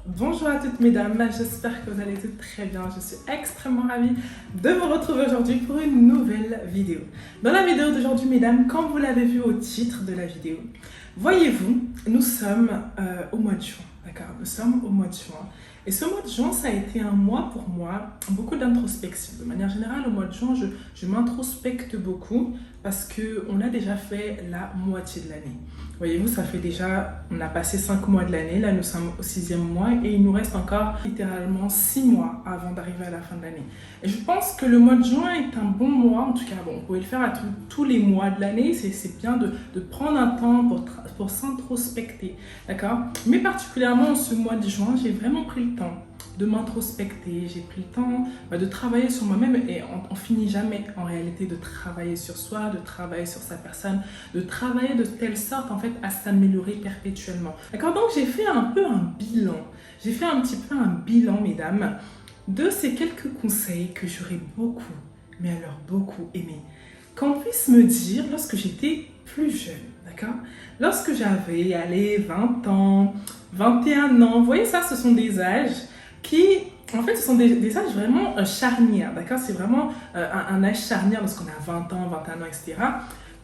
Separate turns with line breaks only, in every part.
Bonjour à toutes mesdames, j'espère que vous allez toutes très bien. Je suis extrêmement ravie de vous retrouver aujourd'hui pour une nouvelle vidéo. Dans la vidéo d'aujourd'hui mesdames, comme vous l'avez vu au titre de la vidéo, voyez-vous, nous sommes au mois de juin, d'accord? Nous sommes au mois de juin. Et ce mois de juin, ça a été un mois pour moi, beaucoup d'introspection. De manière générale, au mois de juin, je m'introspecte beaucoup parce qu'on a déjà fait la moitié de l'année. Voyez-vous, ça fait déjà, on a passé 5 mois de l'année, là nous sommes au 6e mois et il nous reste encore littéralement 6 mois avant d'arriver à la fin de l'année. Et je pense que le mois de juin est un bon mois, en tout cas, bon, vous pouvez le faire à tous les mois de l'année, c'est bien de prendre un temps pour s'introspecter, d'accord? Mais particulièrement en ce mois de juin, j'ai vraiment pris le temps de m'introspecter, j'ai pris le temps de travailler sur moi-même et on finit jamais en réalité de travailler sur soi, de travailler sur sa personne, de travailler de telle sorte en fait à s'améliorer perpétuellement. D'accord, donc j'ai fait un peu un bilan, j'ai fait un petit peu un bilan mesdames de ces quelques conseils que j'aurais beaucoup, mais alors beaucoup aimé qu'on puisse me dire lorsque j'étais plus jeune, d'accord? Lorsque j'avais, allez, 20 ans, 21 ans, vous voyez ça, ce sont des âges qui, en fait, ce sont des âges vraiment charnières, d'accord? C'est vraiment un âge charnière lorsqu'on a 20 ans, 21 ans, etc.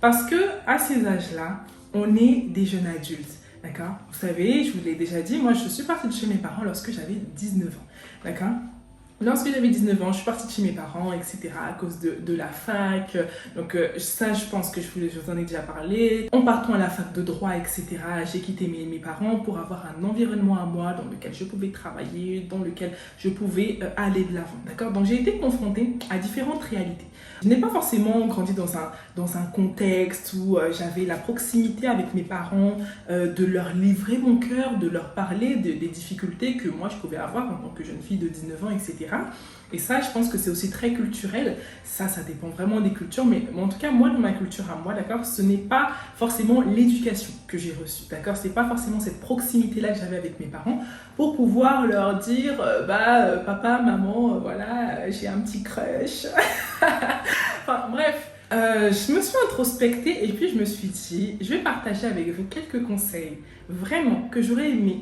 Parce que à ces âges-là, on est des jeunes adultes, d'accord? Vous savez, je vous l'ai déjà dit, moi, je suis partie de chez mes parents lorsque j'avais 19 ans, d'accord? Lorsque j'avais 19 ans, je suis partie de chez mes parents, etc. à cause de la fac. Donc ça, je pense que je vous en ai déjà parlé. En partant à la fac de droit, etc., j'ai quitté mes parents pour avoir un environnement à moi dans lequel je pouvais travailler, dans lequel je pouvais aller de l'avant. D'accord? Donc j'ai été confrontée à différentes réalités. Je n'ai pas forcément grandi dans un contexte où j'avais la proximité avec mes parents, de leur livrer mon cœur, de leur parler des difficultés que moi je pouvais avoir en tant que jeune fille de 19 ans, etc. Et ça, je pense que c'est aussi très culturel. Ça dépend vraiment des cultures. Mais en tout cas, moi, dans ma culture à moi, d'accord, ce n'est pas forcément l'éducation que j'ai reçue, d'accord? C'est pas forcément cette proximité-là que j'avais avec mes parents pour pouvoir leur dire, papa, maman, voilà, j'ai un petit crush. Enfin, bref. Je me suis introspectée et puis je me suis dit, je vais partager avec vous quelques conseils vraiment que j'aurais aimé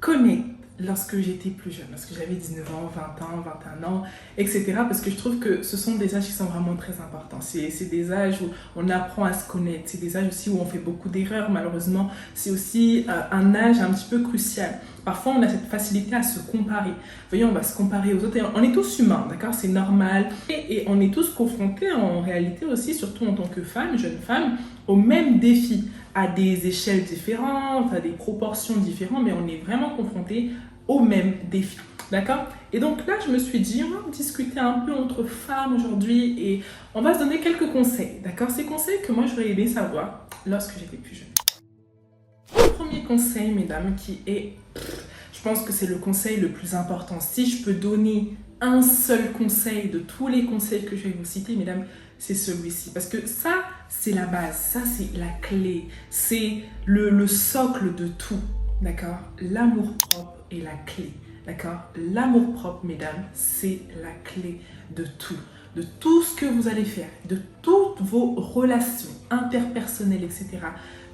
connaître lorsque j'étais plus jeune, lorsque j'avais 19 ans, 20 ans, 21 ans, etc. Parce que je trouve que ce sont des âges qui sont vraiment très importants. C'est des âges où on apprend à se connaître. C'est des âges aussi où on fait beaucoup d'erreurs, malheureusement. C'est aussi un âge un petit peu crucial. Parfois, on a cette facilité à se comparer. Voyez, on va se comparer aux autres. Et on est tous humains, d'accord? C'est normal. Et on est tous confrontés en réalité aussi, surtout en tant que femme, jeune femme, aux mêmes défis, à des échelles différentes, à des proportions différentes, mais on est vraiment confrontés aux mêmes défis, d'accord? Et donc là, je me suis dit, on va discuter un peu entre femmes aujourd'hui et on va se donner quelques conseils, d'accord? Ces conseils que moi, j'aurais aimé savoir lorsque j'étais plus jeune. Le premier conseil, mesdames, qui est, je pense que c'est le conseil le plus important. Si je peux donner un seul conseil de tous les conseils que je vais vous citer, mesdames, c'est celui-ci. Parce que ça, c'est la base, ça, c'est la clé, c'est le socle de tout, d'accord? L'amour-propre est la clé, d'accord? L'amour-propre, mesdames, c'est la clé de tout ce que vous allez faire, de toutes vos relations interpersonnelles, etc.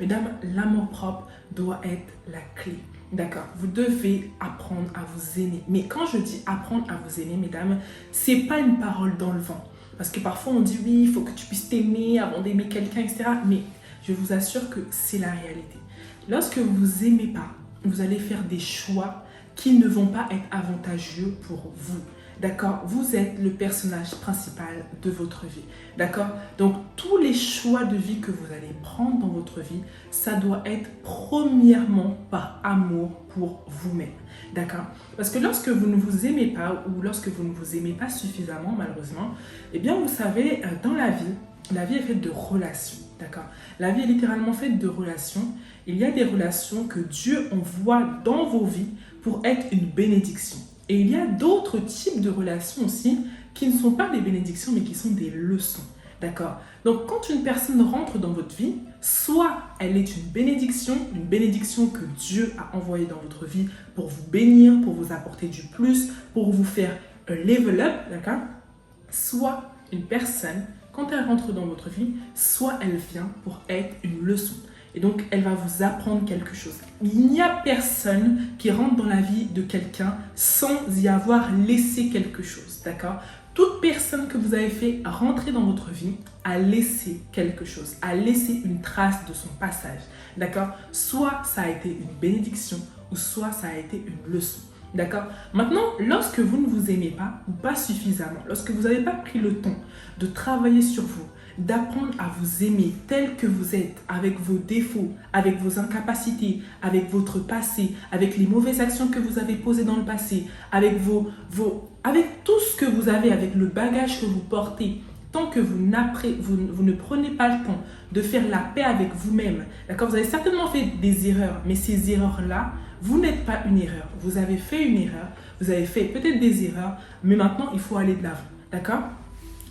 Mesdames, l'amour-propre doit être la clé. D'accord, vous devez apprendre à vous aimer. Mais quand je dis apprendre à vous aimer, mesdames, c'est pas une parole dans le vent. Parce que parfois on dit oui, il faut que tu puisses t'aimer avant d'aimer quelqu'un, etc. Mais je vous assure que c'est la réalité. Lorsque vous vous aimez pas, vous allez faire des choix qui ne vont pas être avantageux pour vous. D'accord? Vous êtes le personnage principal de votre vie. D'accord? Donc, tous les choix de vie que vous allez prendre dans votre vie, ça doit être premièrement par amour pour vous-même. D'accord? Parce que lorsque vous ne vous aimez pas ou lorsque vous ne vous aimez pas suffisamment, malheureusement, eh bien, vous savez, dans la vie est faite de relations. D'accord? La vie est littéralement faite de relations. Il y a des relations que Dieu envoie dans vos vies pour être une bénédiction. Et il y a d'autres types de relations aussi qui ne sont pas des bénédictions, mais qui sont des leçons. D'accord? Donc, quand une personne rentre dans votre vie, soit elle est une bénédiction que Dieu a envoyée dans votre vie pour vous bénir, pour vous apporter du plus, pour vous faire level up, d'accord? Soit une personne, quand elle rentre dans votre vie, soit elle vient pour être une leçon. Et donc, elle va vous apprendre quelque chose. Il n'y a personne qui rentre dans la vie de quelqu'un sans y avoir laissé quelque chose, d'accord? Toute personne que vous avez fait rentrer dans votre vie a laissé quelque chose, a laissé une trace de son passage, d'accord? Soit ça a été une bénédiction ou soit ça a été une leçon. D'accord? Maintenant, lorsque vous ne vous aimez pas ou pas suffisamment, lorsque vous n'avez pas pris le temps de travailler sur vous, d'apprendre à vous aimer tel que vous êtes, avec vos défauts, avec vos incapacités, avec votre passé, avec les mauvaises actions que vous avez posées dans le passé, avec avec tout ce que vous avez, avec le bagage que vous portez, tant que vous ne prenez pas le temps de faire la paix avec vous-même, d'accord? Vous avez certainement fait des erreurs, mais ces erreurs-là, vous n'êtes pas une erreur. Vous avez fait une erreur, vous avez fait peut-être des erreurs, mais maintenant, il faut aller de l'avant, d'accord?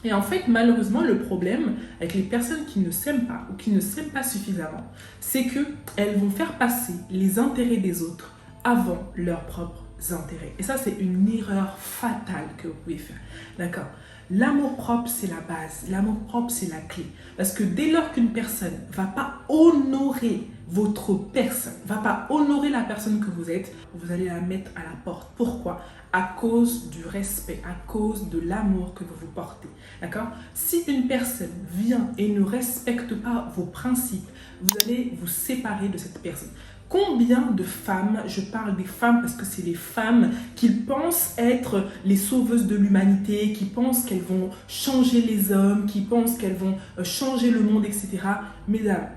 Et en fait, malheureusement, le problème avec les personnes qui ne s'aiment pas ou qui ne s'aiment pas suffisamment, c'est qu'elles vont faire passer les intérêts des autres avant leurs propres intérêts. Et ça, c'est une erreur fatale que vous pouvez faire, d'accord? L'amour-propre, c'est la base. L'amour-propre, c'est la clé. Parce que dès lors qu'une personne ne va pas honorer votre personne, ne va pas honorer la personne que vous êtes, vous allez la mettre à la porte. Pourquoi? À cause du respect, à cause de l'amour que vous vous portez. D'accord? Si une personne vient et ne respecte pas vos principes, vous allez vous séparer de cette personne. Combien de femmes, je parle des femmes parce que c'est les femmes qui pensent être les sauveuses de l'humanité, qui pensent qu'elles vont changer les hommes, qui pensent qu'elles vont changer le monde, etc. Mesdames,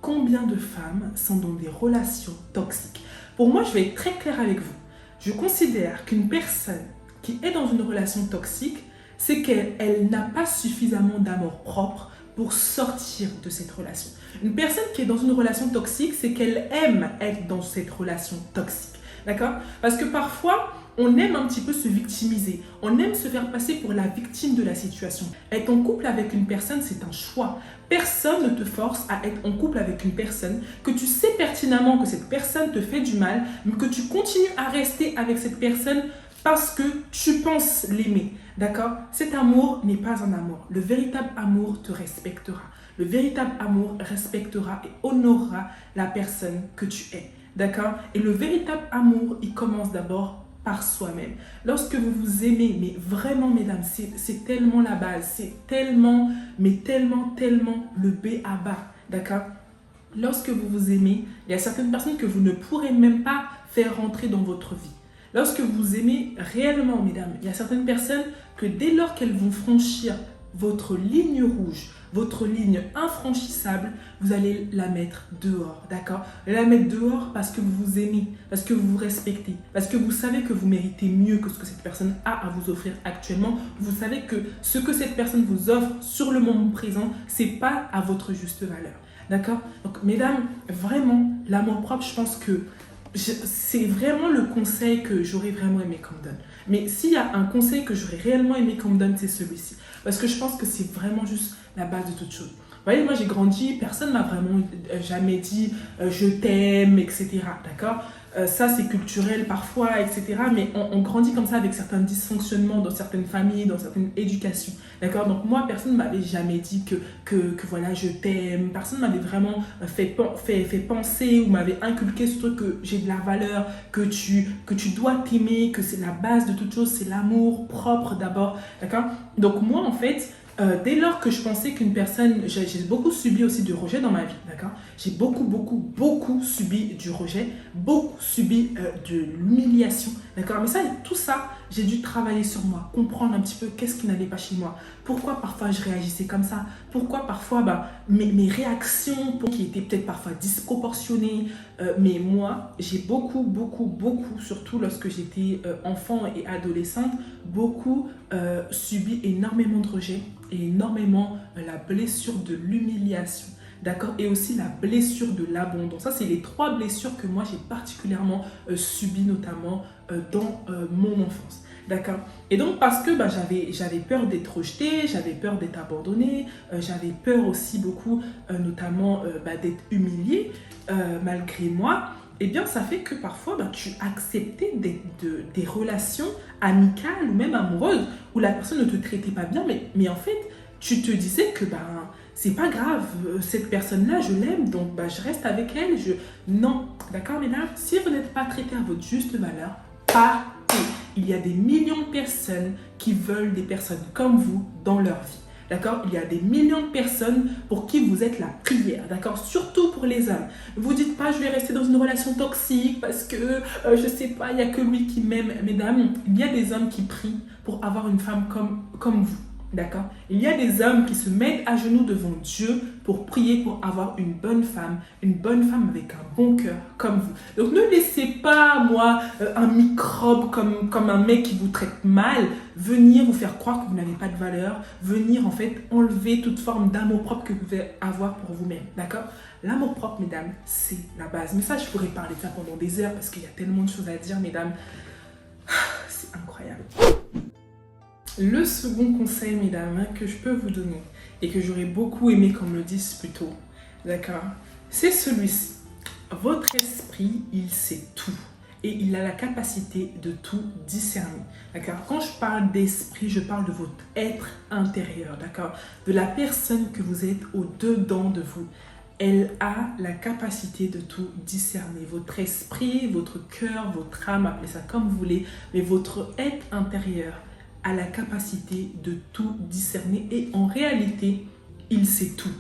combien de femmes sont dans des relations toxiques? Pour moi, je vais être très claire avec vous. Je considère qu'une personne qui est dans une relation toxique, c'est qu'elle n'a pas suffisamment d'amour propre pour sortir de cette relation. Une personne qui est dans une relation toxique, c'est qu'elle aime être dans cette relation toxique. D'accord? Parce que parfois, on aime un petit peu se victimiser. On aime se faire passer pour la victime de la situation. Être en couple avec une personne, c'est un choix. Personne ne te force à être en couple avec une personne que tu sais pertinemment que cette personne te fait du mal, mais que tu continues à rester avec cette personne parce que tu penses l'aimer. D'accord? Cet amour n'est pas un amour. Le véritable amour te respectera. Le véritable amour respectera et honorera la personne que tu es. D'accord? Et le véritable amour, il commence d'abord par soi-même. Lorsque vous vous aimez, mais vraiment, mesdames, c'est tellement la base. C'est tellement, mais tellement, tellement le B à bas. D'accord? Lorsque vous vous aimez, il y a certaines personnes que vous ne pourrez même pas faire rentrer dans votre vie. Lorsque vous aimez réellement, mesdames, il y a certaines personnes que dès lors qu'elles vont franchir votre ligne rouge, votre ligne infranchissable, vous allez la mettre dehors, d'accord? La mettre dehors parce que vous vous aimez, parce que vous vous respectez, parce que vous savez que vous méritez mieux que ce que cette personne a à vous offrir actuellement. Vous savez que ce que cette personne vous offre sur le moment présent, c'est pas à votre juste valeur, d'accord? Donc, mesdames, vraiment, l'amour-propre, je pense que c'est vraiment le conseil que j'aurais vraiment aimé qu'on me donne. Mais s'il y a un conseil que j'aurais réellement aimé qu'on me donne, c'est celui-ci. Parce que je pense que c'est vraiment juste la base de toute chose. Vous voyez, moi j'ai grandi, personne ne m'a vraiment jamais dit je t'aime, etc. D'accord? Ça c'est culturel parfois, etc. Mais on grandit comme ça avec certains dysfonctionnements dans certaines familles, dans certaines éducations. D'accord? Donc moi, personne ne m'avait jamais dit que voilà, je t'aime. Personne ne m'avait vraiment fait penser ou m'avait inculqué ce truc que j'ai de la valeur, que tu dois t'aimer, que c'est la base de toute chose, c'est l'amour propre d'abord. D'accord? Donc moi, en fait, dès lors que je pensais qu'une personne, j'ai beaucoup subi aussi du rejet dans ma vie, d'accord? J'ai beaucoup subi du rejet, beaucoup subi de l'humiliation, d'accord? Mais ça, tout ça, j'ai dû travailler sur moi, comprendre un petit peu qu'est-ce qui n'allait pas chez moi, pourquoi parfois je réagissais comme ça, pourquoi parfois mes réactions qui étaient peut-être parfois disproportionnées, mais moi, j'ai beaucoup, surtout lorsque j'étais enfant et adolescente, beaucoup subi énormément de rejet et énormément la blessure de l'humiliation. D'accord? Et aussi la blessure de l'abandon. Ça, c'est les 3 blessures que moi, j'ai particulièrement subies, notamment dans mon enfance. D'accord? Et donc, parce que j'avais peur d'être rejetée, j'avais peur d'être abandonnée, j'avais peur aussi beaucoup, notamment, d'être humiliée malgré moi, eh bien, ça fait que parfois, tu acceptais des relations amicales ou même amoureuses où la personne ne te traitait pas bien, mais en fait, tu te disais que c'est pas grave, cette personne-là, je l'aime, donc bah, je reste avec elle. Non, d'accord, mesdames? Si vous n'êtes pas traité à votre juste valeur, partez. Il y a des millions de personnes qui veulent des personnes comme vous dans leur vie. D'accord? Il y a des millions de personnes pour qui vous êtes la prière. D'accord? Surtout pour les hommes. Ne vous dites pas, je vais rester dans une relation toxique parce que, je sais pas, il n'y a que lui qui m'aime. Mesdames, il y a des hommes qui prient pour avoir une femme comme vous. D'accord? Il y a des hommes qui se mettent à genoux devant Dieu pour prier pour avoir une bonne femme avec un bon cœur comme vous. Donc ne laissez pas, un microbe comme un mec qui vous traite mal, venir vous faire croire que vous n'avez pas de valeur, venir en fait enlever toute forme d'amour-propre que vous pouvez avoir pour vous-même. D'accord? L'amour-propre, mesdames, c'est la base. Mais ça, je pourrais parler de ça pendant des heures parce qu'il y a tellement de choses à dire, mesdames. C'est incroyable. Le second conseil, mesdames, que je peux vous donner et que j'aurais beaucoup aimé qu'on me le dise plus tôt, d'accord, c'est celui-ci. Votre esprit, il sait tout et il a la capacité de tout discerner, d'accord. Quand je parle d'esprit, je parle de votre être intérieur, d'accord, de la personne que vous êtes au-dedans de vous. Elle a la capacité de tout discerner. Votre esprit, votre cœur, votre âme, appelez ça comme vous voulez, mais votre être intérieur a la capacité de tout discerner et en réalité, il sait tout.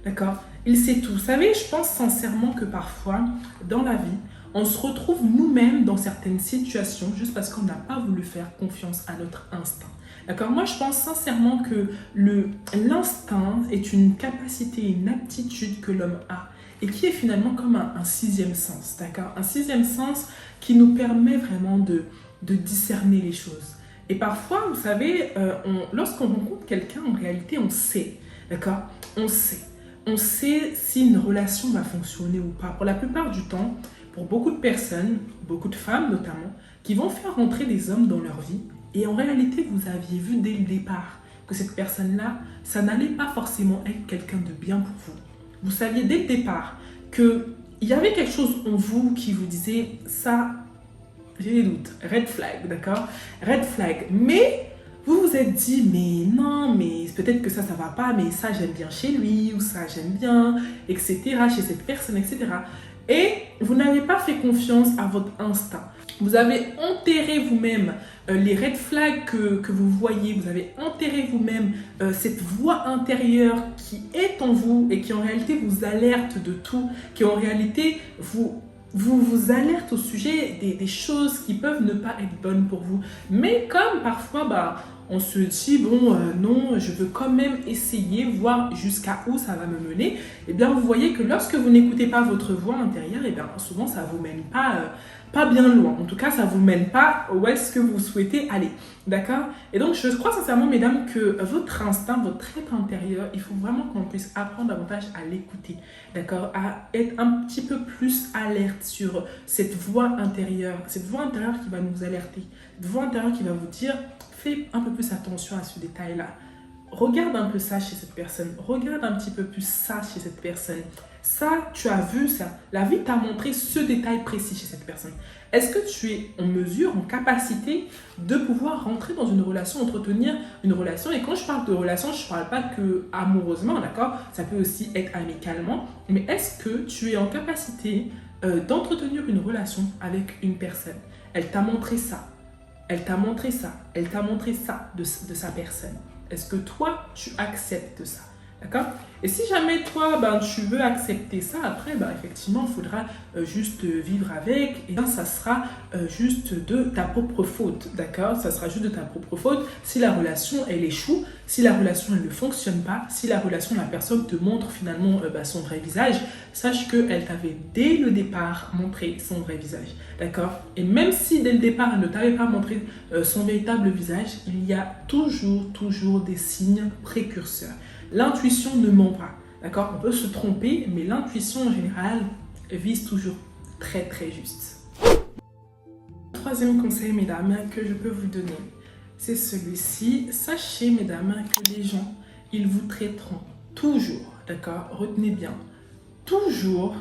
D'accord? Il sait tout. Vous savez, je pense sincèrement que parfois, dans la vie, on se retrouve nous-mêmes dans certaines situations juste parce qu'on n'a pas voulu faire confiance à notre instinct. D'accord? Moi, je pense sincèrement que l'instinct est une capacité, une aptitude que l'homme a et qui est finalement comme un sixième sens. D'accord? Un sixième sens qui nous permet vraiment de discerner les choses. Et parfois, vous savez, lorsqu'on rencontre quelqu'un, en réalité, on sait, d'accord? On sait. On sait si une relation va fonctionner ou pas. Pour la plupart du temps, pour beaucoup de personnes, beaucoup de femmes notamment, qui vont faire rentrer des hommes dans leur vie, et en réalité, vous aviez vu dès le départ que cette personne-là, ça n'allait pas forcément être quelqu'un de bien pour vous. Vous saviez dès le départ qu'il y avait quelque chose en vous qui vous disait ça. J'ai des doutes. Red flag, d'accord? Red flag. Mais vous vous êtes dit, mais non, mais peut-être que ça va pas, mais ça, j'aime bien chez lui, ou ça, j'aime bien, etc., chez cette personne, etc. Et vous n'avez pas fait confiance à votre instinct. Vous avez enterré vous-même les red flags que vous voyez. Vous avez enterré vous-même cette voix intérieure qui est en vous et qui en réalité vous alerte de tout, qui en réalité vous alerte au sujet des choses qui peuvent ne pas être bonnes pour vous. Mais comme parfois, on se dit, non, je veux quand même essayer, voir jusqu'à où ça va me mener, et bien vous voyez que lorsque vous n'écoutez pas votre voix intérieure, et bien souvent ça ne vous mène pas bien loin. En tout cas, ça ne vous mène pas où est-ce que vous souhaitez aller. D'accord? Et donc, je crois sincèrement, mesdames, que votre instinct, votre être intérieur, il faut vraiment qu'on puisse apprendre davantage à l'écouter. D'accord? À être un petit peu plus alerte sur cette voix intérieure qui va nous alerter. Cette voix intérieure qui va vous dire, fais un peu plus attention à ce détail-là. Regarde un peu ça chez cette personne. Regarde un petit peu plus ça chez cette personne. Ça, tu as vu ça. La vie t'a montré ce détail précis chez cette personne. Est-ce que tu es en mesure, en capacité de pouvoir rentrer dans une relation, entretenir une relation? Et quand je parle de relation, je ne parle pas que amoureusement, d'accord? Ça peut aussi être amicalement. Mais est-ce que tu es en capacité d'entretenir une relation avec une personne? Elle t'a montré ça. Elle t'a montré ça. Elle t'a montré ça de sa personne. Est-ce que toi, tu acceptes ça? D'accord? Et si jamais toi, tu veux accepter ça, après, effectivement, il faudra juste vivre avec. Et ça sera juste de ta propre faute. D'accord? Ça sera juste de ta propre faute. Si la relation, elle échoue, si la relation, elle ne fonctionne pas, si la relation, la personne te montre finalement son vrai visage, sache qu'elle t'avait dès le départ montré son vrai visage. D'accord? Et même si dès le départ, elle ne t'avait pas montré son véritable visage, il y a toujours des signes précurseurs. L'intuition ne ment pas, d'accord? On peut se tromper, mais l'intuition en général vise toujours très très juste. Troisième conseil, mesdames, que je peux vous donner, c'est celui-ci. Sachez, mesdames, que les gens, ils vous traiteront toujours, d'accord? Retenez bien, toujours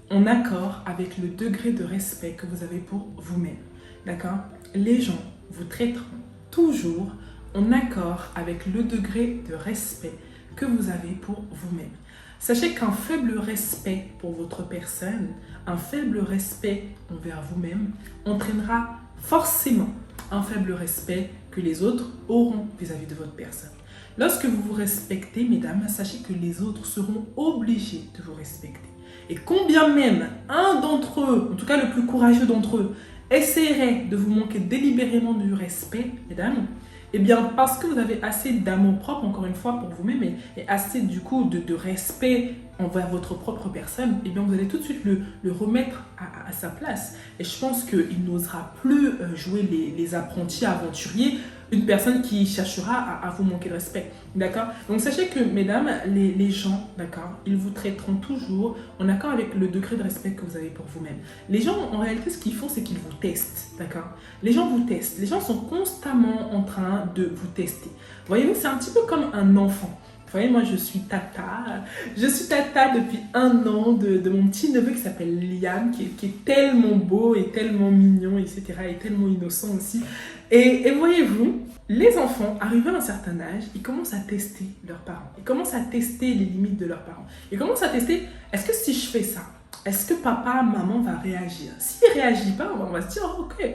en accord avec le degré de respect que vous avez pour vous-même, d'accord? Les gens vous traiteront toujours en accord avec le degré de respect que vous avez pour vous-même. Sachez qu'un faible respect pour votre personne, un faible respect envers vous-même entraînera forcément un faible respect que les autres auront vis-à-vis de votre personne. Lorsque vous vous respectez, mesdames, sachez que les autres seront obligés de vous respecter. Et combien même un d'entre eux, en tout cas le plus courageux d'entre eux, essaierait de vous manquer délibérément du respect, mesdames, eh bien, parce que vous avez assez d'amour-propre, encore une fois, pour vous-même et assez, du coup, de respect envers votre propre personne, eh bien, vous allez tout de suite le remettre à sa place. Et je pense qu'il n'osera plus jouer les apprentis aventuriers, une personne qui cherchera à vous manquer de respect. D'accord? Donc, sachez que, mesdames, les gens, d'accord, ils vous traiteront toujours en accord avec le degré de respect que vous avez pour vous-même. Les gens, en réalité, ce qu'ils font, c'est qu'ils vous testent. D'accord? Les gens vous testent. Les gens sont constamment en train de vous tester. Voyez-vous, c'est un petit peu comme un enfant. Vous voyez, moi, je suis tata. Je suis tata depuis 1 an de mon petit neveu qui s'appelle Liam, qui est tellement beau et tellement mignon, etc. et tellement innocent aussi. Et voyez-vous, les enfants, arrivés à un certain âge, ils commencent à tester leurs parents. Ils commencent à tester les limites de leurs parents. Ils commencent à tester, est-ce que si je fais ça, est-ce que papa, maman va réagir? S'il ne réagit pas, on va se dire, oh, ok,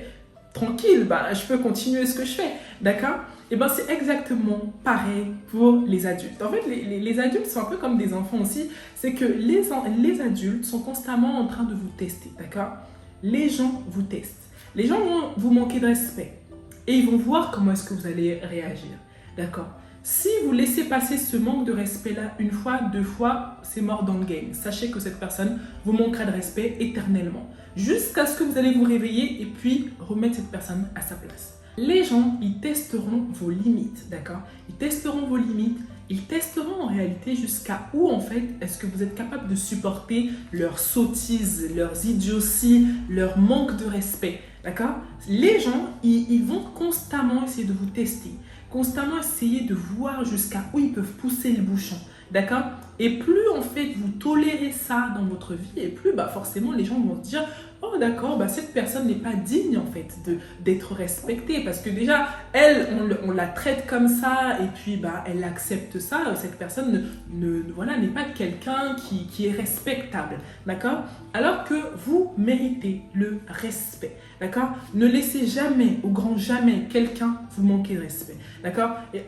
tranquille, bah, je peux continuer ce que je fais. D'accord? Et bien, c'est exactement pareil pour les adultes. En fait, les adultes sont un peu comme des enfants aussi. C'est que les adultes sont constamment en train de vous tester. D'accord? Les gens vous testent. Les gens vont vous manquer de respect. Et ils vont voir comment est-ce que vous allez réagir. D'accord? Si vous laissez passer ce manque de respect-là 1 fois, 2 fois, c'est mort dans le game. Sachez que cette personne vous manquera de respect éternellement. Jusqu'à ce que vous allez vous réveiller et puis remettre cette personne à sa place. Les gens, ils testeront vos limites, d'accord? Ils testeront vos limites. Ils testeront en réalité jusqu'à où, en fait, est-ce que vous êtes capable de supporter leurs sottises, leurs idioties, leur manque de respect. D'accord? Les gens, ils vont constamment essayer de vous tester, constamment essayer de voir jusqu'à où ils peuvent pousser le bouchon. D'accord? Et plus, en fait, vous tolérez ça dans votre vie, et plus, bah, forcément, les gens vont se dire « Oh, d'accord, bah, cette personne n'est pas digne, en fait, d'être respectée. » Parce que déjà, elle, on la traite comme ça, et puis, bah, elle accepte ça. Cette personne voilà, n'est pas quelqu'un qui est respectable. D'accord? Alors que vous méritez le respect. D'accord? Ne laissez jamais, au grand jamais, quelqu'un vous manquer de respect. D'accord? Et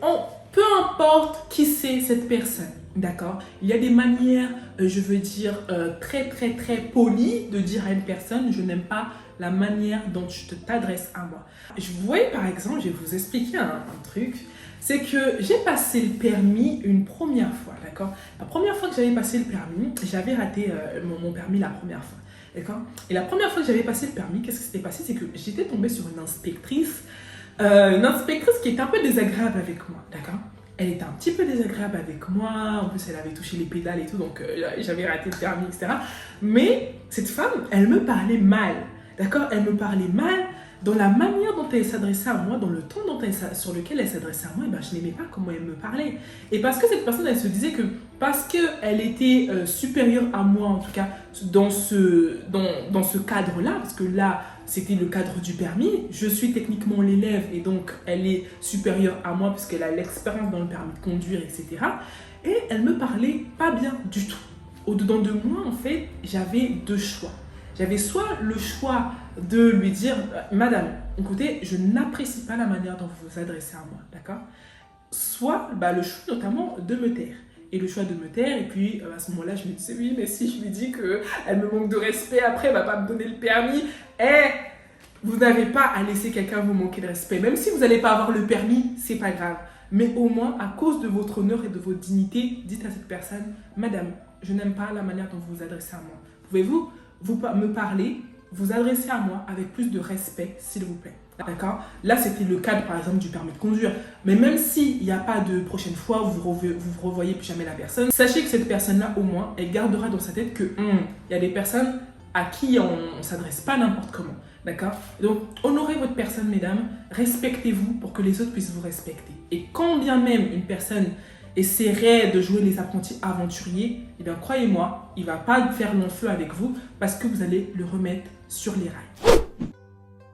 peu importe qui c'est cette personne. D'accord? Il y a des manières, je veux dire, très polies de dire à une personne, je n'aime pas la manière dont tu t'adresses à moi. Vous voyez, par exemple, je vais vous expliquer un truc. C'est que j'ai passé le permis une première fois, d'accord? La première fois que j'avais passé le permis, j'avais raté mon permis la première fois, d'accord? Et la première fois que j'avais passé le permis, qu'est-ce qui s'était passé? C'est que j'étais tombée sur une inspectrice qui était un peu désagréable avec moi, d'accord? Elle était un petit peu désagréable avec moi, en plus elle avait touché les pédales et tout, donc j'avais raté le permis, etc. Mais cette femme, elle me parlait mal, d'accord? Elle me parlait mal dans la manière dont elle s'adressait à moi, dans le ton sur lequel elle s'adressait à moi, et ben, je n'aimais pas comment elle me parlait. Et parce que cette personne, elle se disait que parce qu'elle était supérieure à moi, en tout cas dans ce cadre-là, parce que là, c'était le cadre du permis, je suis techniquement l'élève et donc elle est supérieure à moi puisqu'elle a l'expérience dans le permis de conduire, etc. Et elle me parlait pas bien du tout. Au-dedans de moi, en fait, j'avais 2 choix. J'avais soit le choix de lui dire « Madame, écoutez, je n'apprécie pas la manière dont vous vous adressez à moi, d'accord ?» Soit le choix notamment de me taire. Et le choix de me taire, et puis à ce moment-là, je me disais « Oui, mais si je lui dis qu'elle me manque de respect, après, elle ne va pas me donner le permis. » Vous n'avez pas à laisser quelqu'un vous manquer de respect. Même si vous n'allez pas avoir le permis, c'est pas grave. Mais au moins, à cause de votre honneur et de votre dignité, dites à cette personne « Madame, je n'aime pas la manière dont vous vous adressez à moi. Pouvez-vous me parler, vous adresser à moi avec plus de respect, s'il vous plaît. » D'accord? Là, c'était le cadre, par exemple, du permis de conduire. Mais même s'il n'y a pas de prochaine fois, vous revoyez plus jamais la personne, sachez que cette personne-là, au moins, elle gardera dans sa tête que il y a des personnes à qui on ne s'adresse pas n'importe comment. D'accord? Donc, honorez votre personne, mesdames. Respectez-vous pour que les autres puissent vous respecter. Et quand bien même une personne essaierait de jouer les apprentis aventuriers, eh bien, croyez-moi, il ne va pas faire long feu avec vous parce que vous allez le remettre sur les rails.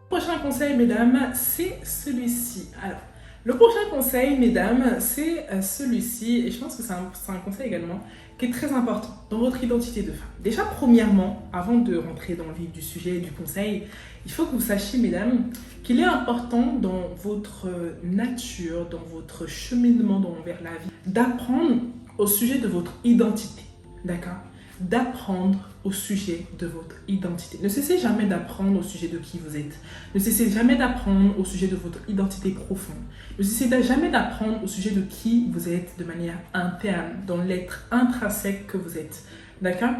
Prochain conseil, mesdames, c'est celui-ci. Alors, Le prochain conseil, mesdames, c'est celui-ci, et je pense que c'est un conseil également qui est très important dans votre identité de femme. Déjà, premièrement, avant de rentrer dans le vif du sujet du conseil, il faut que vous sachiez, mesdames, qu'il est important dans votre nature, dans votre cheminement vers la vie, d'apprendre au sujet de votre identité, d'accord? D'apprendre au sujet de votre identité. Ne cessez jamais d'apprendre au sujet de qui vous êtes. Ne cessez jamais d'apprendre au sujet de votre identité profonde. Ne cessez jamais d'apprendre au sujet de qui vous êtes de manière interne, dans l'être intrinsèque que vous êtes. D'accord?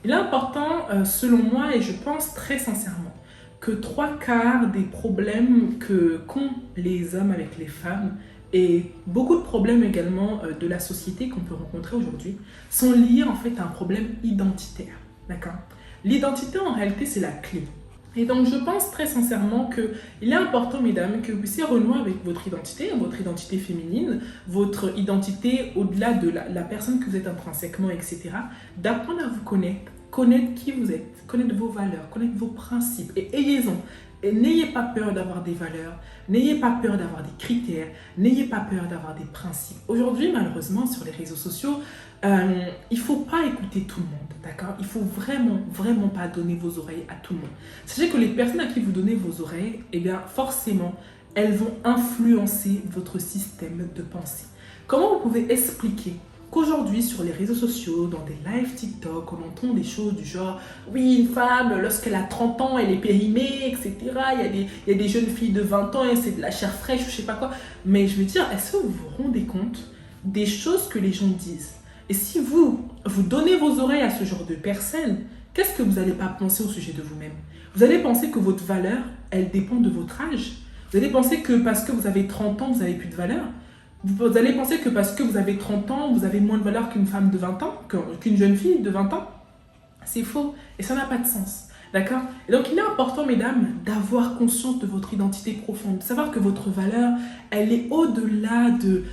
Il est important, selon moi, et je pense très sincèrement, que 3/4 des problèmes qu'ont les hommes avec les femmes et beaucoup de problèmes également de la société qu'on peut rencontrer aujourd'hui sont liés en fait à un problème identitaire. D'accord? L'identité en réalité c'est la clé. Et donc je pense très sincèrement qu'il est important, mesdames, que vous puissiez renouer avec votre identité féminine, votre identité au-delà de la personne que vous êtes intrinsèquement, etc. D'apprendre à vous connaître qui vous êtes, connaître vos valeurs, connaître vos principes et ayez-en. Et n'ayez pas peur d'avoir des valeurs, n'ayez pas peur d'avoir des critères, n'ayez pas peur d'avoir des principes. Aujourd'hui, malheureusement, sur les réseaux sociaux, il ne faut pas écouter tout le monde, d'accord? Il ne faut vraiment pas donner vos oreilles à tout le monde. Sachez que les personnes à qui vous donnez vos oreilles, eh bien, forcément, elles vont influencer votre système de pensée. Comment vous pouvez expliquer qu'aujourd'hui, sur les réseaux sociaux, dans des lives TikTok, on entend des choses du genre « Oui, une femme, lorsqu'elle a 30 ans, elle est périmée, etc. » Il y a des jeunes filles de 20 ans et c'est de la chair fraîche, je ne sais pas quoi. Mais je veux dire, est-ce que vous vous rendez compte des choses que les gens disent? Et si vous donnez vos oreilles à ce genre de personnes, qu'est-ce que vous n'allez pas penser au sujet de vous-même? Vous allez penser que votre valeur, elle dépend de votre âge. Vous allez penser que parce que vous avez 30 ans, vous n'avez plus de valeur. Vous allez penser que parce que vous avez 30 ans, vous avez moins de valeur qu'une femme de 20 ans, qu'une jeune fille de 20 ans. C'est faux et ça n'a pas de sens. D'accord? Et donc il est important, mesdames, d'avoir conscience de votre identité profonde, de savoir que votre valeur, elle est au-delà de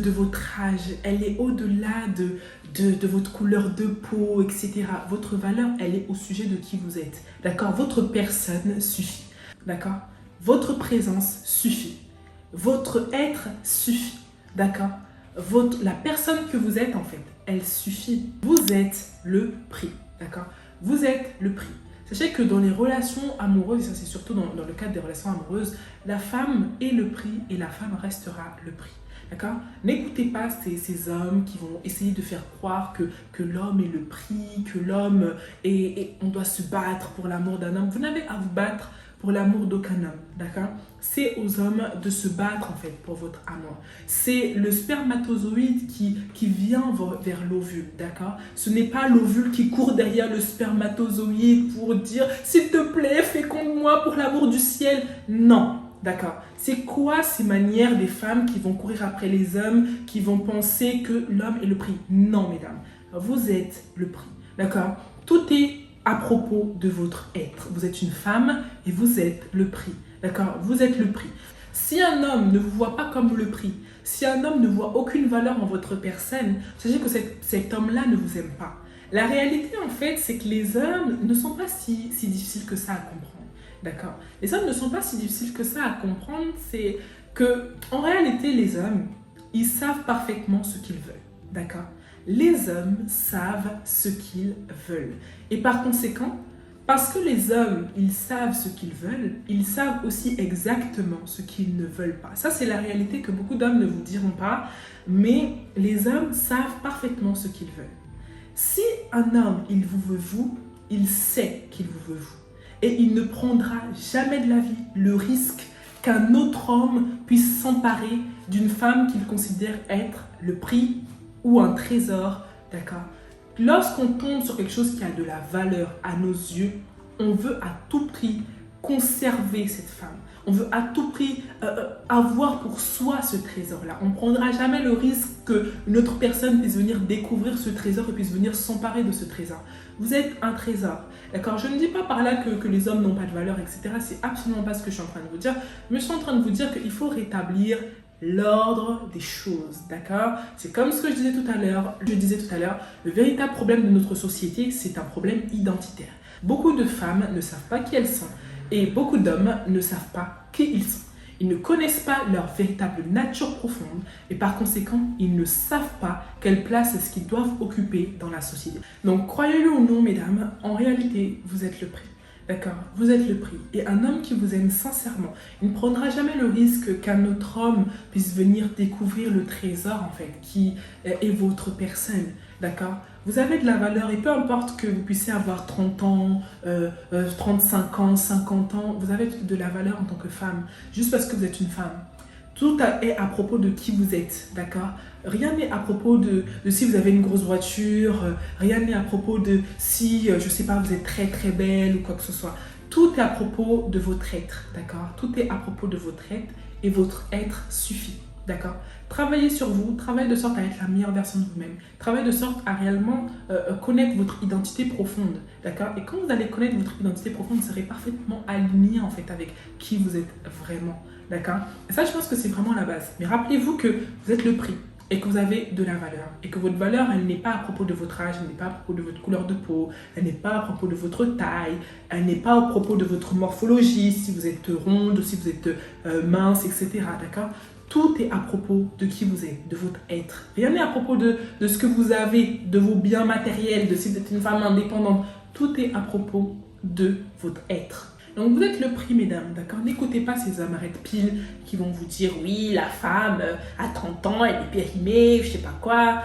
votre âge, elle est au-delà de votre couleur de peau, etc. Votre valeur, elle est au sujet de qui vous êtes. D'accord? Votre personne suffit. D'accord? Votre présence suffit. Votre être suffit. D'accord? La personne que vous êtes, en fait, elle suffit. Vous êtes le prix. D'accord? Vous êtes le prix. Sachez que dans les relations amoureuses, et ça c'est surtout dans le cadre des relations amoureuses, la femme est le prix et la femme restera le prix. D'accord? N'écoutez pas ces hommes qui vont essayer de faire croire que l'homme est le prix, que l'homme on doit se battre pour l'amour d'un homme. Vous n'avez à vous battre pour l'amour d'aucun homme, d'accord? C'est aux hommes de se battre en fait pour votre amour. C'est le spermatozoïde qui vient vers l'ovule, d'accord? Ce n'est pas l'ovule qui court derrière le spermatozoïde pour dire « S'il te plaît, féconde-moi pour l'amour du ciel ». Non, d'accord? C'est quoi ces manières des femmes qui vont courir après les hommes, qui vont penser que l'homme est le prix? Non, mesdames, vous êtes le prix, d'accord? Tout est à propos de votre être. Vous êtes une femme et vous êtes le prix. D'accord? Vous êtes le prix. Si un homme ne vous voit pas comme le prix, si un homme ne voit aucune valeur en votre personne, sachez que cet homme-là ne vous aime pas. La réalité, en fait, c'est que les hommes ne sont pas si difficiles que ça à comprendre. D'accord? Les hommes ne sont pas si difficiles que ça à comprendre. C'est que, en réalité, les hommes, ils savent parfaitement ce qu'ils veulent. D'accord? Les hommes savent ce qu'ils veulent. Et par conséquent, parce que les hommes, ils savent ce qu'ils veulent, ils savent aussi exactement ce qu'ils ne veulent pas. Ça, c'est la réalité que beaucoup d'hommes ne vous diront pas, mais les hommes savent parfaitement ce qu'ils veulent. Si un homme, il vous veut vous, il sait qu'il vous veut vous. Et il ne prendra jamais de la vie le risque qu'un autre homme puisse s'emparer d'une femme qu'il considère être le prix ou un trésor, d'accord? Lorsqu'on tombe sur quelque chose qui a de la valeur à nos yeux, on veut à tout prix conserver cette femme. On veut à tout prix avoir pour soi ce trésor-là. On ne prendra jamais le risque qu'une autre personne puisse venir découvrir ce trésor et puisse venir s'emparer de ce trésor. Vous êtes un trésor, d'accord? Je ne dis pas par là que les hommes n'ont pas de valeur, etc. C'est absolument pas ce que je suis en train de vous dire. Mais je suis en train de vous dire qu'il faut rétablir l'ordre des choses, d'accord? C'est comme ce que je disais tout à l'heure, le véritable problème de notre société, c'est un problème identitaire. Beaucoup de femmes ne savent pas qui elles sont et beaucoup d'hommes ne savent pas qui ils sont. Ils ne connaissent pas leur véritable nature profonde et par conséquent, ils ne savent pas quelle place est-ce qu'ils doivent occuper dans la société. Donc, croyez-le ou non, mesdames, en réalité, vous êtes le prix. D'accord, vous êtes le prix. Et un homme qui vous aime sincèrement, il ne prendra jamais le risque qu'un autre homme puisse venir découvrir le trésor, en fait, qui est votre personne. D'accord? Vous avez de la valeur et peu importe que vous puissiez avoir 30 ans, 35 ans, 50 ans, vous avez de la valeur en tant que femme, juste parce que vous êtes une femme. Tout est à propos de qui vous êtes, d'accord? Rien n'est à propos de si vous avez une grosse voiture, rien n'est à propos de si, je sais pas, vous êtes très très belle ou quoi que ce soit. Tout est à propos de votre être, d'accord? Tout est à propos de votre être et votre être suffit, d'accord? Travaillez sur vous, travaillez de sorte à être la meilleure version de vous-même. Travaillez de sorte à réellement connaître votre identité profonde, d'accord? Et quand vous allez connaître votre identité profonde, vous serez parfaitement aligné en fait avec qui vous êtes vraiment, d'accord? Et ça, je pense que c'est vraiment la base. Mais rappelez-vous que vous êtes le prix et que vous avez de la valeur. Et que votre valeur, elle n'est pas à propos de votre âge, elle n'est pas à propos de votre couleur de peau, elle n'est pas à propos de votre taille, elle n'est pas à propos de votre morphologie, si vous êtes ronde, si vous êtes mince, etc. D'accord? Tout est à propos de qui vous êtes, de votre être. Rien n'est à propos de ce que vous avez, de vos biens matériels, de si vous êtes une femme indépendante. Tout est à propos de votre être. Donc vous êtes le prix, mesdames, d'accord? N'écoutez pas ces hommes red pill qui vont vous dire « Oui, la femme, à 30 ans, elle est périmée, je sais pas quoi. »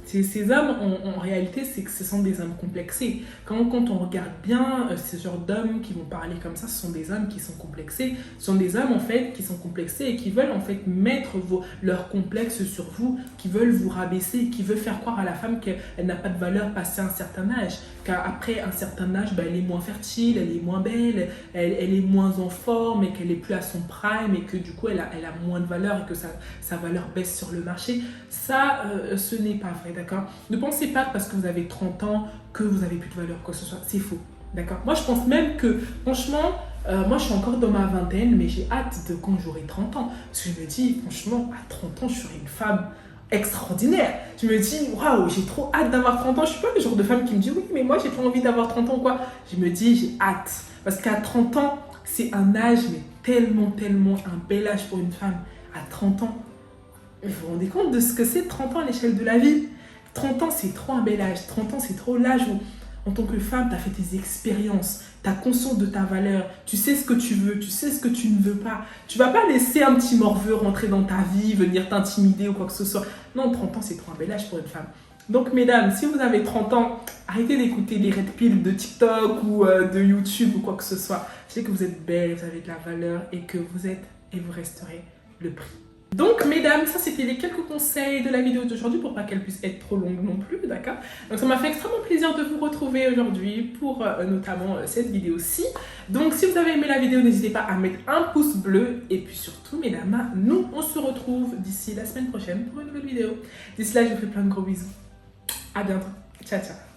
Ces hommes, en réalité, c'est que ce sont des hommes complexés. Quand on regarde bien ces genres d'hommes qui vont parler comme ça, ce sont des hommes qui sont complexés. Ce sont des hommes, en fait, qui sont complexés et qui veulent, en fait, mettre leurs complexes sur vous, qui veulent vous rabaisser, qui veulent faire croire à la femme qu'elle n'a pas de valeur passé un certain âge. Qu'après un certain âge, elle est moins fertile, elle est moins belle, elle est moins en forme et qu'elle n'est plus à son prime et que du coup, elle a moins de valeur et que sa valeur baisse sur le marché. Ça, ce n'est pas vrai. D'accord? Ne pensez pas que parce que vous avez 30 ans que vous n'avez plus de valeur, quoi que ce soit. C'est faux. D'accord? Moi, je pense même que, franchement, moi, je suis encore dans ma vingtaine, mais j'ai hâte de quand j'aurai 30 ans. Parce que je me dis, franchement, à 30 ans, je serai une femme extraordinaire. Je me dis, waouh, j'ai trop hâte d'avoir 30 ans. Je ne suis pas le genre de femme qui me dit, oui, mais moi, j'ai pas envie d'avoir 30 ans, quoi. Je me dis, j'ai hâte. Parce qu'à 30 ans, c'est un âge, mais tellement un bel âge pour une femme. À 30 ans, vous vous rendez compte de ce que c'est 30 ans à l'échelle de la vie? 30 ans, c'est trop un bel âge. 30 ans, c'est trop l'âge où, en tant que femme, tu as fait tes expériences, tu as conscience de ta valeur, tu sais ce que tu veux, tu sais ce que tu ne veux pas. Tu ne vas pas laisser un petit morveux rentrer dans ta vie, venir t'intimider ou quoi que ce soit. Non, 30 ans, c'est trop un bel âge pour une femme. Donc, mesdames, si vous avez 30 ans, arrêtez d'écouter les red pills de TikTok ou de YouTube ou quoi que ce soit. Je sais que vous êtes belle, vous avez de la valeur et que vous êtes et vous resterez le prix. Donc, mesdames, ça c'était les quelques conseils de la vidéo d'aujourd'hui pour pas qu'elle puisse être trop longue non plus, d'accord? Donc, ça m'a fait extrêmement plaisir de vous retrouver aujourd'hui pour notamment cette vidéo-ci. Donc, si vous avez aimé la vidéo, n'hésitez pas à mettre un pouce bleu. Et puis surtout, mesdames, nous, on se retrouve d'ici la semaine prochaine pour une nouvelle vidéo. D'ici là, je vous fais plein de gros bisous. À bientôt. Ciao, ciao.